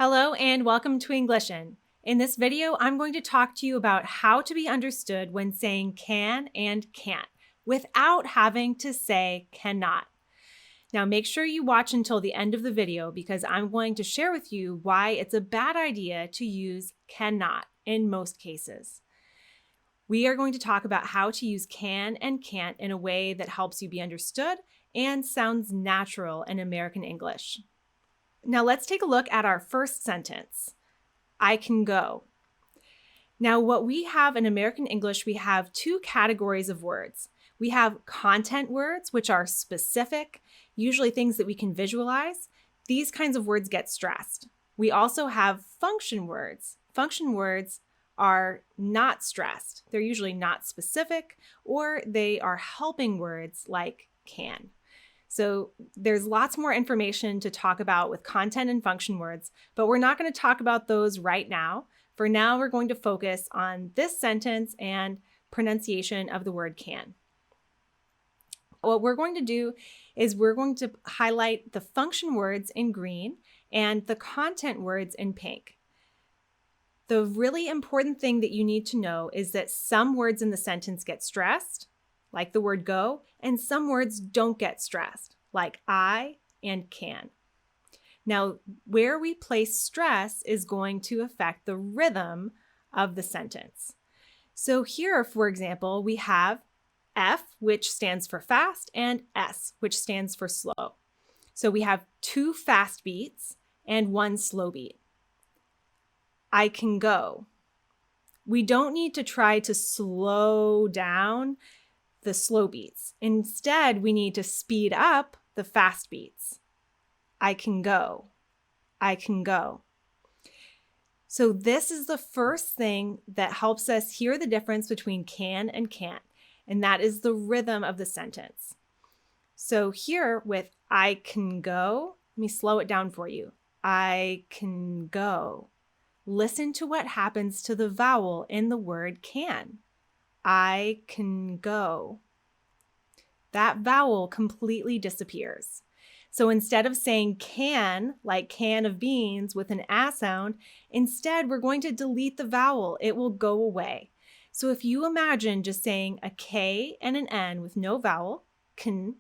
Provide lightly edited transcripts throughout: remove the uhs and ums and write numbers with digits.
Hello and welcome to Englishin. In this video, I'm going to talk to you about how to be understood when saying can and can't without having to say cannot. Now make sure you watch until the end of the video because I'm going to share with you why it's a bad idea to use cannot in most cases. We are going to talk about how to use can and can't in a way that helps you be understood and sounds natural in American English. Now let's take a look at our first sentence. I can go. Now what we have in American English, we have two categories of words. We have content words, which are specific, usually things that we can visualize. These kinds of words get stressed. We also have function words. Function words are not stressed. They're usually not specific, or they are helping words like can. So there's lots more information to talk about with content and function words, but we're not going to talk about those right now. For now, we're going to focus on this sentence and pronunciation of the word can. What we're going to do is we're going to highlight the function words in green and the content words in pink. The really important thing that you need to know is that some words in the sentence get stressed, like the word go, and some words don't get stressed, like I and can. Now, where we place stress is going to affect the rhythm of the sentence. So here, for example, we have F, which stands for fast, and S, which stands for slow. So we have two fast beats and one slow beat. I can go. We don't need to try to slow down the slow beats. Instead, we need to speed up the fast beats. I can go. I can go. So this is the first thing that helps us hear the difference between can and can't, and that is the rhythm of the sentence. So here with I can go, let me slow it down for you. I can go. Listen to what happens to the vowel in the word can. I can go. That vowel completely disappears. So instead of saying can, like can of beans with an A sound, instead we're going to delete the vowel. It will go away. So if you imagine just saying a K and an N with no vowel, can,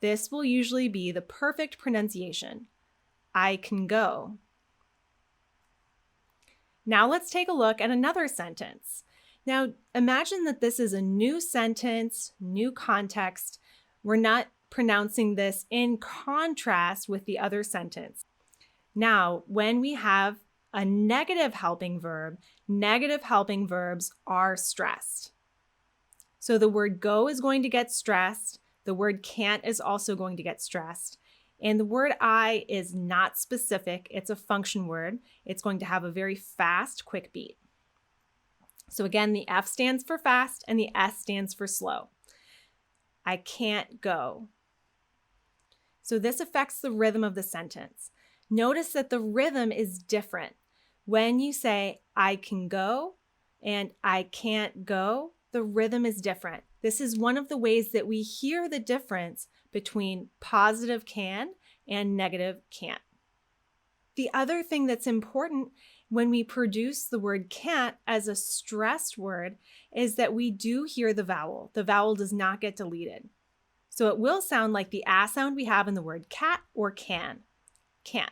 this will usually be the perfect pronunciation. I can go. Now let's take a look at another sentence. Now, imagine that this is a new sentence, new context. We're not pronouncing this in contrast with the other sentence. Now, when we have a negative helping verb, negative helping verbs are stressed. So the word go is going to get stressed. The word can't is also going to get stressed. And the word I is not specific. It's a function word. It's going to have a very fast, quick beat. So again, the F stands for fast and the S stands for slow. I can't go. So this affects the rhythm of the sentence. Notice that the rhythm is different. When you say I can go and I can't go, the rhythm is different. This is one of the ways that we hear the difference between positive can and negative can't. The other thing that's important when we produce the word can't as a stressed word is that we do hear the vowel. The vowel does not get deleted. So it will sound like the A sound we have in the word cat or can. Can't.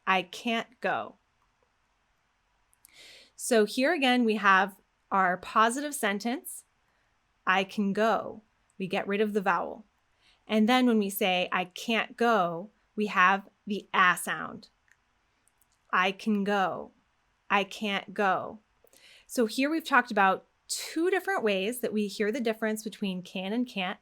I can't go. So here again, we have our positive sentence. I can go. We get rid of the vowel. And then when we say I can't go, we have the A sound. I can go. I can't go. So here we've talked about two different ways that we hear the difference between can and can't.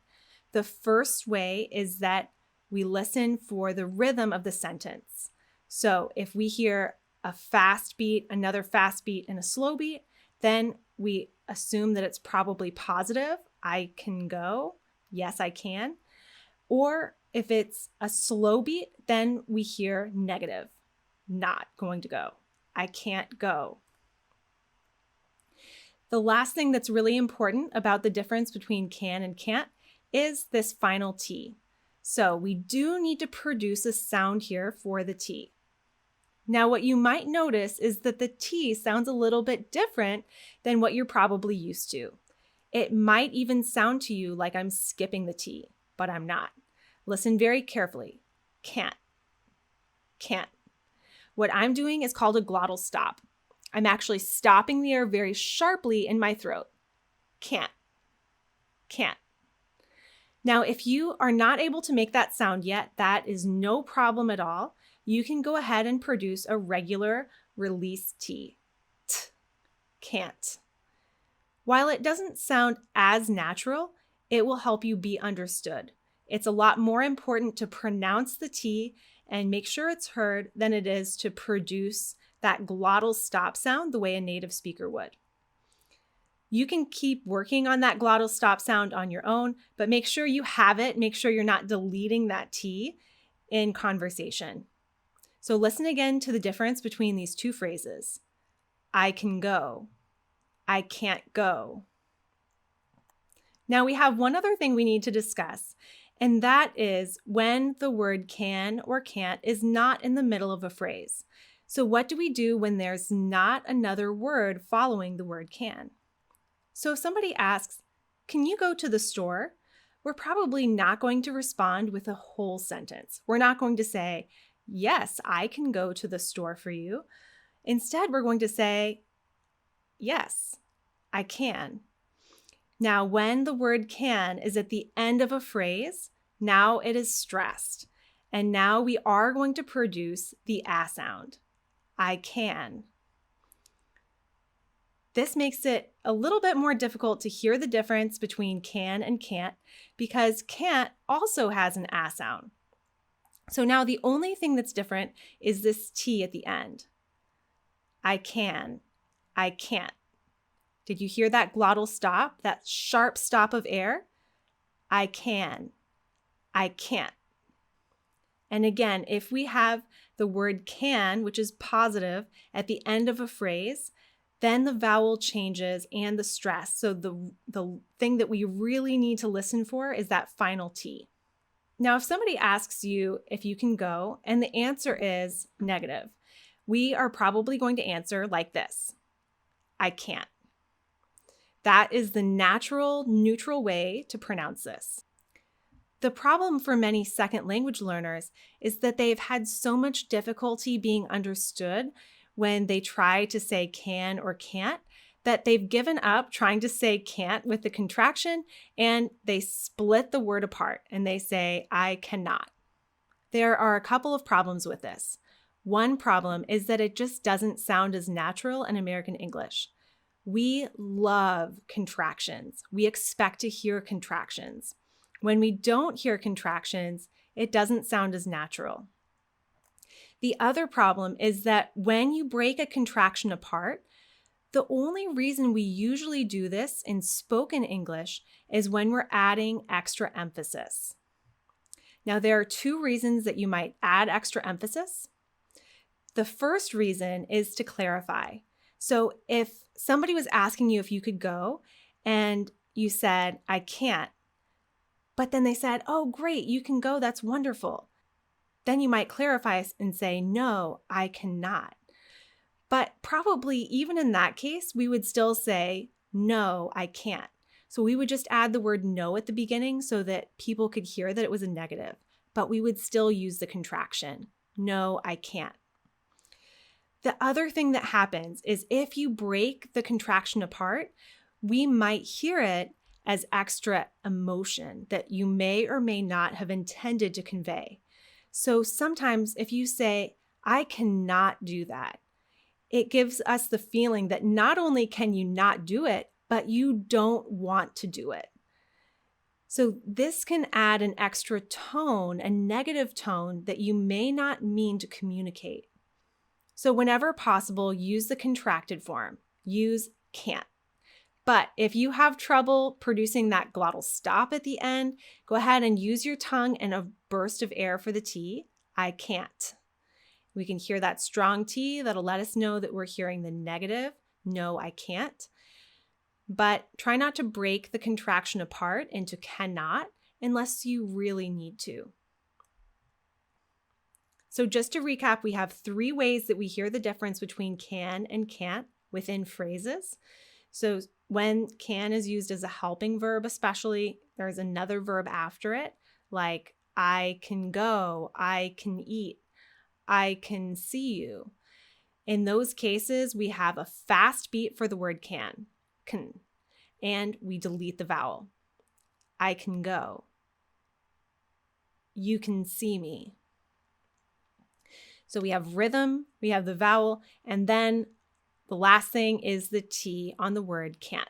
The first way is that we listen for the rhythm of the sentence. So if we hear a fast beat, another fast beat, and a slow beat, then we assume that it's probably positive. I can go. Yes, I can. Or if it's a slow beat, then we hear negative. Not going to go. I can't go. The last thing that's really important about the difference between can and can't is this final T. So we do need to produce a sound here for the T. Now, what you might notice is that the T sounds a little bit different than what you're probably used to. It might even sound to you like I'm skipping the T, but I'm not. Listen very carefully. Can't. Can't. What I'm doing is called a glottal stop. I'm actually stopping the air very sharply in my throat. Can't. Can't. Now, if you are not able to make that sound yet, that is no problem at all. You can go ahead and produce a regular release T. T. Can't. While it doesn't sound as natural, it will help you be understood. It's a lot more important to pronounce the T and make sure it's heard than it is to produce that glottal stop sound the way a native speaker would. You can keep working on that glottal stop sound on your own, but make sure you have it. Make sure you're not deleting that T in conversation. So listen again to the difference between these two phrases. I can go. I can't go. Now we have one other thing we need to discuss, and that is when the word can or can't is not in the middle of a phrase. So what do we do when there's not another word following the word can? So if somebody asks, can you go to the store? We're probably not going to respond with a whole sentence. We're not going to say, yes, I can go to the store for you. Instead, we're going to say, yes, I can. Now, when the word can is at the end of a phrase, now it is stressed. And now we are going to produce the ah sound. I can. This makes it a little bit more difficult to hear the difference between can and can't because can't also has an ah sound. So now the only thing that's different is this T at the end. I can. I can't. Did you hear that glottal stop, that sharp stop of air? I can. I can't. And again, if we have the word can, which is positive, at the end of a phrase, then the vowel changes and the stress. So the thing that we really need to listen for is that final T. Now, if somebody asks you if you can go and the answer is negative, we are probably going to answer like this. I can't. That is the natural, neutral way to pronounce this. The problem for many second language learners is that they've had so much difficulty being understood when they try to say can or can't that they've given up trying to say can't with the contraction and they split the word apart and they say I cannot. There are a couple of problems with this. One problem is that it just doesn't sound as natural in American English. We love contractions. We expect to hear contractions. When we don't hear contractions, it doesn't sound as natural. The other problem is that when you break a contraction apart, the only reason we usually do this in spoken English is when we're adding extra emphasis. Now, there are two reasons that you might add extra emphasis. The first reason is to clarify. So if somebody was asking you if you could go and you said, I can't, but then they said, oh, great, you can go, that's wonderful. Then you might clarify and say, no, I cannot. But probably even in that case, we would still say, no, I can't. So we would just add the word no at the beginning so that people could hear that it was a negative, but we would still use the contraction. No, I can't. The other thing that happens is if you break the contraction apart, we might hear it as extra emotion that you may or may not have intended to convey. So sometimes if you say, I cannot do that, it gives us the feeling that not only can you not do it, but you don't want to do it. So this can add an extra tone, a negative tone that you may not mean to communicate. So whenever possible, use the contracted form. Use can't. But if you have trouble producing that glottal stop at the end, go ahead and use your tongue and a burst of air for the T. I can't. We can hear that strong T that'll let us know that we're hearing the negative. No, I can't. But try not to break the contraction apart into cannot unless you really need to. So just to recap, we have 3 ways that we hear the difference between can and can't within phrases. So when can is used as a helping verb, especially, there's another verb after it, like I can go, I can eat, I can see you. In those cases, we have a fast beat for the word can, and we delete the vowel. I can go. You can see me. So we have rhythm, we have the vowel, and then the last thing is the T on the word can't.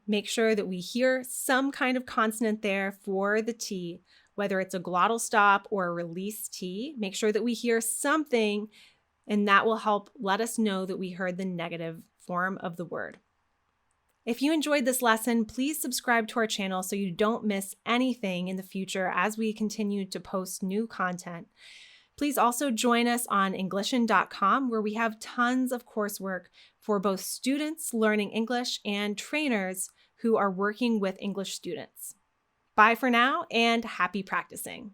Make sure that we hear some kind of consonant there for the T, whether it's a glottal stop or a release T. Make sure that we hear something, and that will help let us know that we heard the negative form of the word. If you enjoyed this lesson, please subscribe to our channel so you don't miss anything in the future as we continue to post new content. Please also join us on Englishin.com, where we have tons of coursework for both students learning English and trainers who are working with English students. Bye for now, and happy practicing.